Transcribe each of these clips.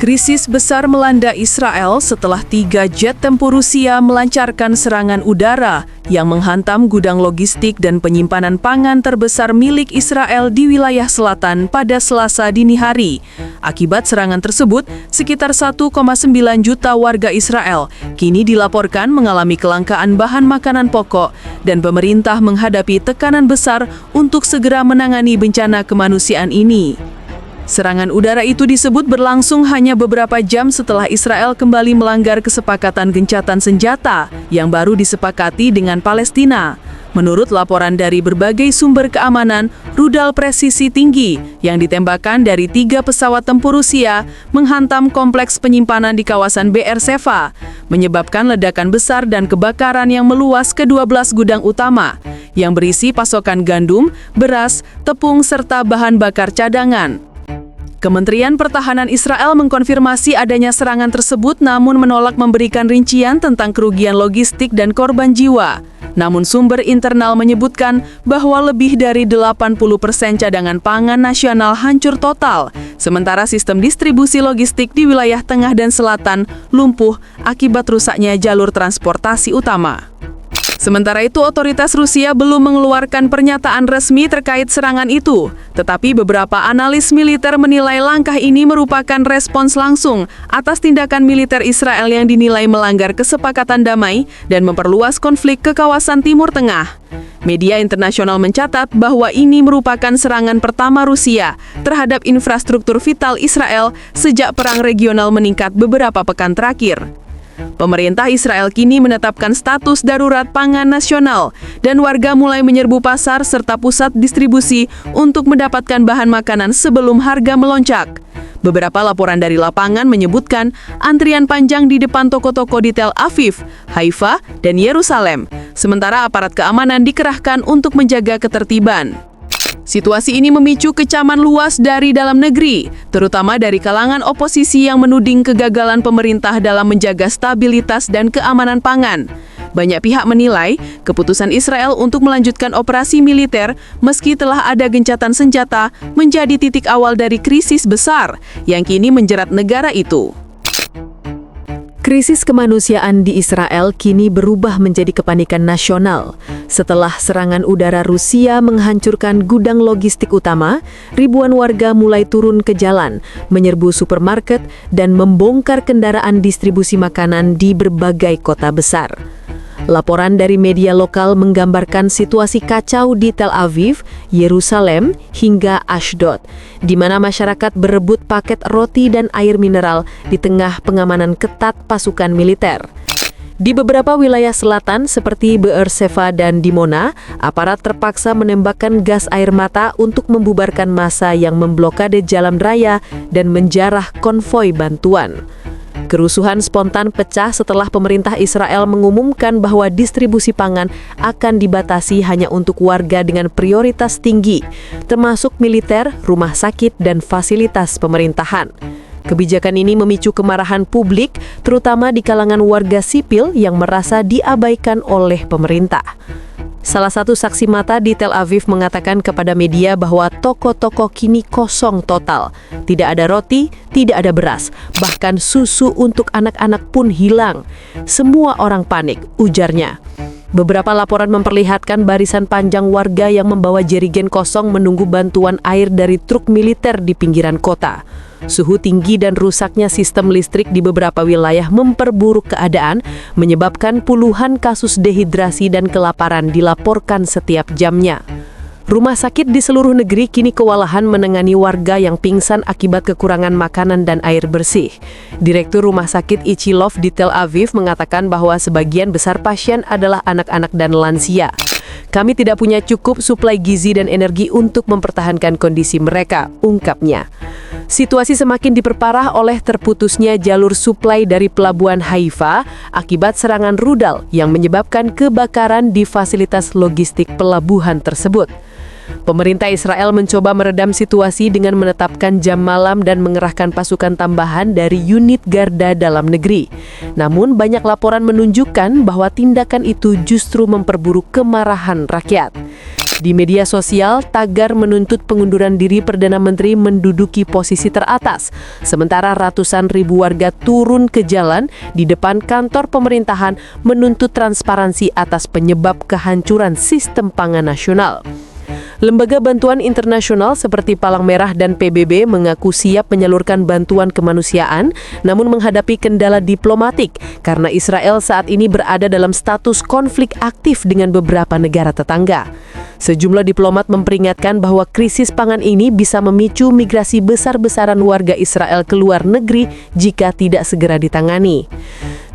Krisis besar melanda Israel setelah 3 jet tempur Rusia melancarkan serangan udara yang menghantam gudang logistik dan penyimpanan pangan terbesar milik Israel di wilayah selatan pada Selasa dini hari. Akibat serangan tersebut, sekitar 1,9 juta warga Israel kini dilaporkan mengalami kelangkaan bahan makanan pokok dan pemerintah menghadapi tekanan besar untuk segera menangani bencana kemanusiaan ini. Serangan udara itu disebut berlangsung hanya beberapa jam setelah Israel kembali melanggar kesepakatan gencatan senjata yang baru disepakati dengan Palestina. Menurut laporan dari berbagai sumber keamanan, rudal presisi tinggi yang ditembakkan dari 3 pesawat tempur Rusia menghantam kompleks penyimpanan di kawasan Be'er-Sheva, menyebabkan ledakan besar dan kebakaran yang meluas ke 12 gudang utama, yang berisi pasokan gandum, beras, tepung, serta bahan bakar cadangan. Kementerian Pertahanan Israel mengkonfirmasi adanya serangan tersebut namun menolak memberikan rincian tentang kerugian logistik dan korban jiwa. Namun sumber internal menyebutkan bahwa lebih dari 80% cadangan pangan nasional hancur total, sementara sistem distribusi logistik di wilayah tengah dan selatan lumpuh akibat rusaknya jalur transportasi utama. Sementara itu, otoritas Rusia belum mengeluarkan pernyataan resmi terkait serangan itu. Tetapi beberapa analis militer menilai langkah ini merupakan respons langsung atas tindakan militer Israel yang dinilai melanggar kesepakatan damai dan memperluas konflik ke kawasan Timur Tengah. Media internasional mencatat bahwa ini merupakan serangan pertama Rusia terhadap infrastruktur vital Israel sejak perang regional meningkat beberapa pekan terakhir. Pemerintah Israel kini menetapkan status darurat pangan nasional dan warga mulai menyerbu pasar serta pusat distribusi untuk mendapatkan bahan makanan sebelum harga melonjak. Beberapa laporan dari lapangan menyebutkan antrian panjang di depan toko-toko di Tel Aviv, Haifa, dan Yerusalem, sementara aparat keamanan dikerahkan untuk menjaga ketertiban. Situasi ini memicu kecaman luas dari dalam negeri, terutama dari kalangan oposisi yang menuding kegagalan pemerintah dalam menjaga stabilitas dan keamanan pangan. Banyak pihak menilai keputusan Israel untuk melanjutkan operasi militer meski telah ada gencatan senjata menjadi titik awal dari krisis besar yang kini menjerat negara itu. Krisis kemanusiaan di Israel kini berubah menjadi kepanikan nasional. Setelah serangan udara Rusia menghancurkan gudang logistik utama, ribuan warga mulai turun ke jalan, menyerbu supermarket, dan membongkar kendaraan distribusi makanan di berbagai kota besar. Laporan dari media lokal menggambarkan situasi kacau di Tel Aviv, Yerusalem, hingga Ashdod, di mana masyarakat berebut paket roti dan air mineral di tengah pengamanan ketat pasukan militer. Di beberapa wilayah selatan seperti Be'er-Sheva dan Dimona, aparat terpaksa menembakkan gas air mata untuk membubarkan massa yang memblokade jalan raya dan menjarah konvoi bantuan. Kerusuhan spontan pecah setelah pemerintah Israel mengumumkan bahwa distribusi pangan akan dibatasi hanya untuk warga dengan prioritas tinggi, termasuk militer, rumah sakit, dan fasilitas pemerintahan. Kebijakan ini memicu kemarahan publik, terutama di kalangan warga sipil yang merasa diabaikan oleh pemerintah. Salah satu saksi mata di Tel Aviv mengatakan kepada media bahwa toko-toko kini kosong total. Tidak ada roti, tidak ada beras, bahkan susu untuk anak-anak pun hilang. Semua orang panik, ujarnya. Beberapa laporan memperlihatkan barisan panjang warga yang membawa jerigen kosong menunggu bantuan air dari truk militer di pinggiran kota. Suhu tinggi dan rusaknya sistem listrik di beberapa wilayah memperburuk keadaan, menyebabkan puluhan kasus dehidrasi dan kelaparan dilaporkan setiap jamnya. Rumah sakit di seluruh negeri kini kewalahan menangani warga yang pingsan akibat kekurangan makanan dan air bersih. Direktur Rumah Sakit Ichilov di Tel Aviv mengatakan bahwa sebagian besar pasien adalah anak-anak dan lansia. Kami tidak punya cukup suplai gizi dan energi untuk mempertahankan kondisi mereka, ungkapnya. Situasi semakin diperparah oleh terputusnya jalur suplai dari pelabuhan Haifa akibat serangan rudal yang menyebabkan kebakaran di fasilitas logistik pelabuhan tersebut. Pemerintah Israel mencoba meredam situasi dengan menetapkan jam malam dan mengerahkan pasukan tambahan dari unit garda dalam negeri. Namun banyak laporan menunjukkan bahwa tindakan itu justru memperburuk kemarahan rakyat. Di media sosial, tagar menuntut pengunduran diri Perdana Menteri menduduki posisi teratas, sementara ratusan ribu warga turun ke jalan di depan kantor pemerintahan menuntut transparansi atas penyebab kehancuran sistem pangan nasional. Lembaga bantuan internasional seperti Palang Merah dan PBB mengaku siap menyalurkan bantuan kemanusiaan, namun menghadapi kendala diplomatik karena Israel saat ini berada dalam status konflik aktif dengan beberapa negara tetangga. Sejumlah diplomat memperingatkan bahwa krisis pangan ini bisa memicu migrasi besar-besaran warga Israel ke luar negeri jika tidak segera ditangani.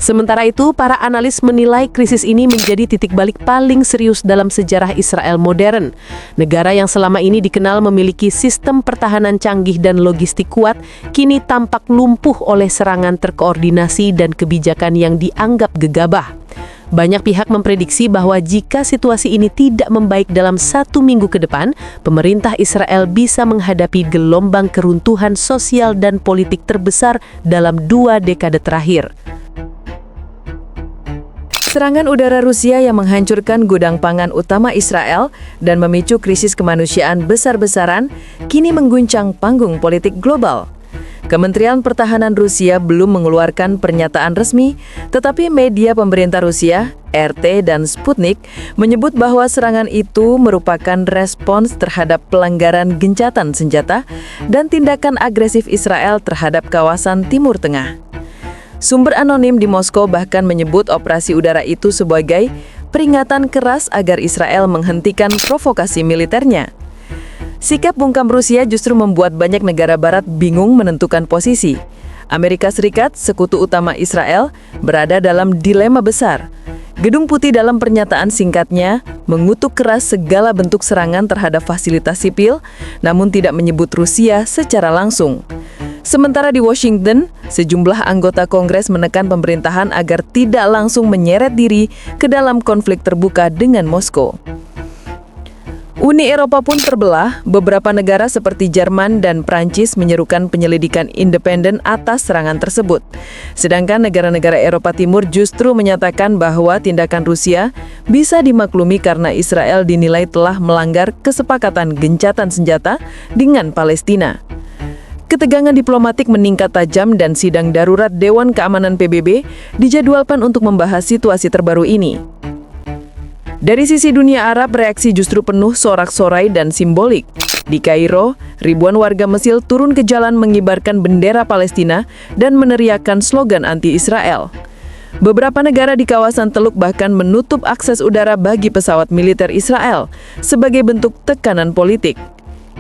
Sementara itu, para analis menilai krisis ini menjadi titik balik paling serius dalam sejarah Israel modern. Negara yang selama ini dikenal memiliki sistem pertahanan canggih dan logistik kuat, kini tampak lumpuh oleh serangan terkoordinasi dan kebijakan yang dianggap gegabah. Banyak pihak memprediksi bahwa jika situasi ini tidak membaik dalam 1 minggu ke depan, pemerintah Israel bisa menghadapi gelombang keruntuhan sosial dan politik terbesar dalam 2 dekade terakhir. Serangan udara Rusia yang menghancurkan gudang pangan utama Israel dan memicu krisis kemanusiaan besar-besaran kini mengguncang panggung politik global. Kementerian Pertahanan Rusia belum mengeluarkan pernyataan resmi, tetapi media pemerintah Rusia, RT dan Sputnik, menyebut bahwa serangan itu merupakan respons terhadap pelanggaran gencatan senjata dan tindakan agresif Israel terhadap kawasan Timur Tengah. Sumber anonim di Moskow bahkan menyebut operasi udara itu sebagai peringatan keras agar Israel menghentikan provokasi militernya. Sikap bungkam Rusia justru membuat banyak negara barat bingung menentukan posisi. Amerika Serikat, sekutu utama Israel, berada dalam dilema besar. Gedung Putih dalam pernyataan singkatnya mengutuk keras segala bentuk serangan terhadap fasilitas sipil, namun tidak menyebut Rusia secara langsung. Sementara di Washington, sejumlah anggota Kongres menekan pemerintahan agar tidak langsung menyeret diri ke dalam konflik terbuka dengan Moskow. Uni Eropa pun terbelah, beberapa negara seperti Jerman dan Prancis menyerukan penyelidikan independen atas serangan tersebut. Sedangkan negara-negara Eropa Timur justru menyatakan bahwa tindakan Rusia bisa dimaklumi karena Israel dinilai telah melanggar kesepakatan gencatan senjata dengan Palestina. Ketegangan diplomatik meningkat tajam dan sidang darurat Dewan Keamanan PBB dijadwalkan untuk membahas situasi terbaru ini. Dari sisi dunia Arab, reaksi justru penuh sorak-sorai dan simbolik. Di Kairo, ribuan warga Mesir turun ke jalan mengibarkan bendera Palestina dan meneriakkan slogan anti-Israel. Beberapa negara di kawasan Teluk bahkan menutup akses udara bagi pesawat militer Israel sebagai bentuk tekanan politik.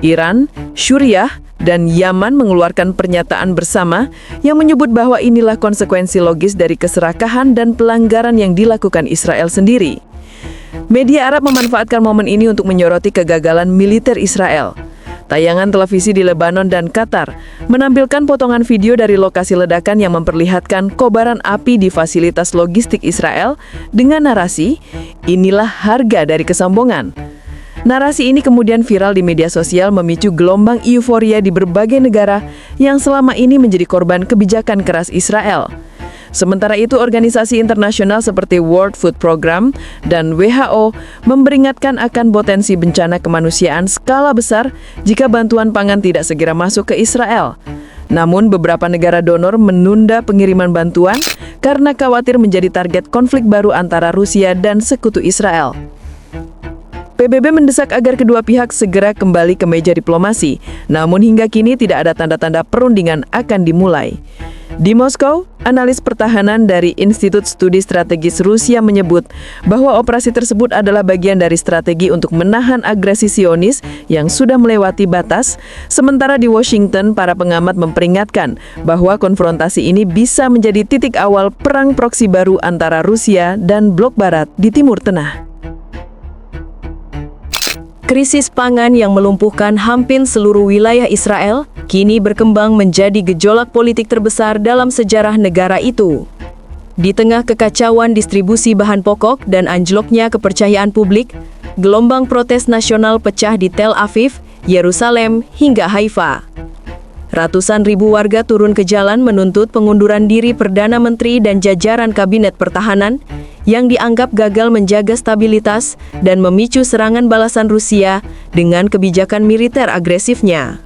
Iran, Suriah, dan Yaman mengeluarkan pernyataan bersama yang menyebut bahwa inilah konsekuensi logis dari keserakahan dan pelanggaran yang dilakukan Israel sendiri. Media Arab memanfaatkan momen ini untuk menyoroti kegagalan militer Israel. Tayangan televisi di Lebanon dan Qatar menampilkan potongan video dari lokasi ledakan yang memperlihatkan kobaran api di fasilitas logistik Israel dengan narasi, "Inilah harga dari kesombongan." Narasi ini kemudian viral di media sosial memicu gelombang euforia di berbagai negara yang selama ini menjadi korban kebijakan keras Israel. Sementara itu, organisasi internasional seperti World Food Program dan WHO memperingatkan akan potensi bencana kemanusiaan skala besar jika bantuan pangan tidak segera masuk ke Israel. Namun, beberapa negara donor menunda pengiriman bantuan karena khawatir menjadi target konflik baru antara Rusia dan sekutu Israel. PBB mendesak agar kedua pihak segera kembali ke meja diplomasi, namun hingga kini tidak ada tanda-tanda perundingan akan dimulai. Di Moskow, analis pertahanan dari Institut Studi Strategis Rusia menyebut bahwa operasi tersebut adalah bagian dari strategi untuk menahan agresi Zionis yang sudah melewati batas, sementara di Washington, para pengamat memperingatkan bahwa konfrontasi ini bisa menjadi titik awal perang proksi baru antara Rusia dan Blok Barat di Timur Tengah. Krisis pangan yang melumpuhkan hampir seluruh wilayah Israel kini berkembang menjadi gejolak politik terbesar dalam sejarah negara itu. Di tengah kekacauan distribusi bahan pokok dan anjloknya kepercayaan publik, gelombang protes nasional pecah di Tel Aviv, Yerusalem, hingga Haifa. Ratusan ribu warga turun ke jalan menuntut pengunduran diri Perdana Menteri dan jajaran Kabinet Pertahanan yang dianggap gagal menjaga stabilitas dan memicu serangan balasan Rusia dengan kebijakan militer agresifnya.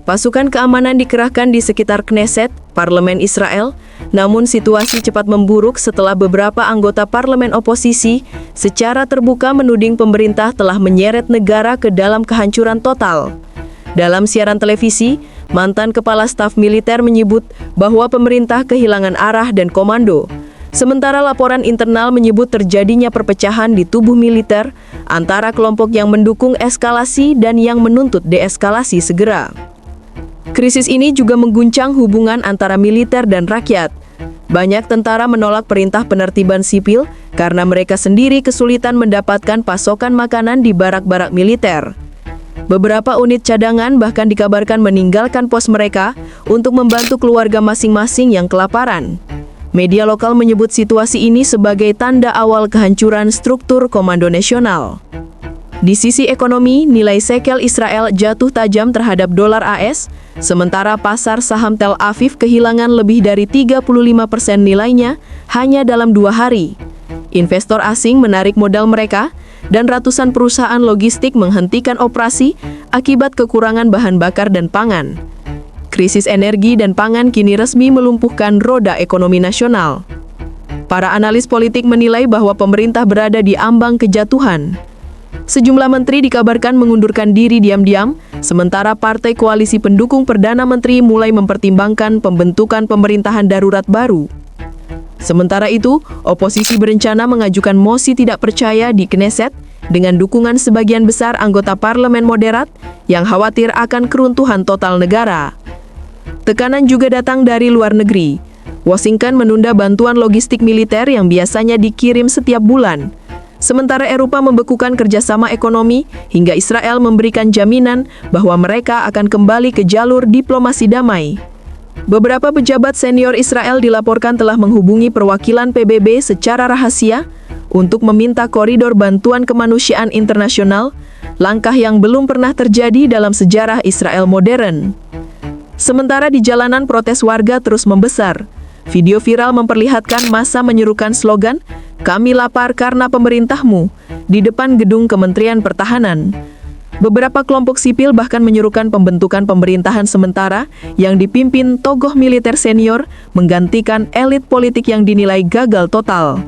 Pasukan keamanan dikerahkan di sekitar Knesset, parlemen Israel, namun situasi cepat memburuk setelah beberapa anggota parlemen oposisi secara terbuka menuding pemerintah telah menyeret negara ke dalam kehancuran total. Dalam siaran televisi, mantan kepala staf militer menyebut bahwa pemerintah kehilangan arah dan komando. Sementara laporan internal menyebut terjadinya perpecahan di tubuh militer antara kelompok yang mendukung eskalasi dan yang menuntut deeskalasi segera. Krisis ini juga mengguncang hubungan antara militer dan rakyat. Banyak tentara menolak perintah penertiban sipil karena mereka sendiri kesulitan mendapatkan pasokan makanan di barak-barak militer. Beberapa unit cadangan bahkan dikabarkan meninggalkan pos mereka untuk membantu keluarga masing-masing yang kelaparan. Media lokal menyebut situasi ini sebagai tanda awal kehancuran struktur Komando Nasional. Di sisi ekonomi, nilai shekel Israel jatuh tajam terhadap dolar AS, sementara pasar saham Tel Aviv kehilangan lebih dari 35% nilainya hanya dalam 2 hari. Investor asing menarik modal mereka, dan ratusan perusahaan logistik menghentikan operasi akibat kekurangan bahan bakar dan pangan. Krisis energi dan pangan kini resmi melumpuhkan roda ekonomi nasional. Para analis politik menilai bahwa pemerintah berada di ambang kejatuhan. Sejumlah menteri dikabarkan mengundurkan diri diam-diam, sementara partai koalisi pendukung Perdana Menteri mulai mempertimbangkan pembentukan pemerintahan darurat baru. Sementara itu, oposisi berencana mengajukan mosi tidak percaya di Knesset dengan dukungan sebagian besar anggota parlemen moderat yang khawatir akan keruntuhan total negara. Tekanan juga datang dari luar negeri. Washington menunda bantuan logistik militer yang biasanya dikirim setiap bulan. Sementara Eropa membekukan kerjasama ekonomi hingga Israel memberikan jaminan bahwa mereka akan kembali ke jalur diplomasi damai. Beberapa pejabat senior Israel dilaporkan telah menghubungi perwakilan PBB secara rahasia untuk meminta koridor bantuan kemanusiaan internasional, langkah yang belum pernah terjadi dalam sejarah Israel modern. Sementara di jalanan protes warga terus membesar. Video viral memperlihatkan massa menyerukan slogan, "Kami lapar karena pemerintahmu," di depan gedung Kementerian Pertahanan. Beberapa kelompok sipil bahkan menyerukan pembentukan pemerintahan sementara yang dipimpin tokoh militer senior menggantikan elit politik yang dinilai gagal total.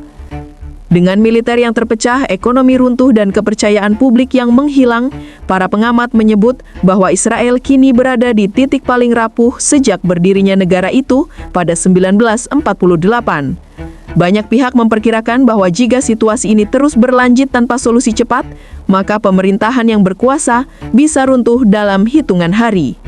Dengan militer yang terpecah, ekonomi runtuh dan kepercayaan publik yang menghilang, para pengamat menyebut bahwa Israel kini berada di titik paling rapuh sejak berdirinya negara itu pada 1948. Banyak pihak memperkirakan bahwa jika situasi ini terus berlanjut tanpa solusi cepat, maka pemerintahan yang berkuasa bisa runtuh dalam hitungan hari.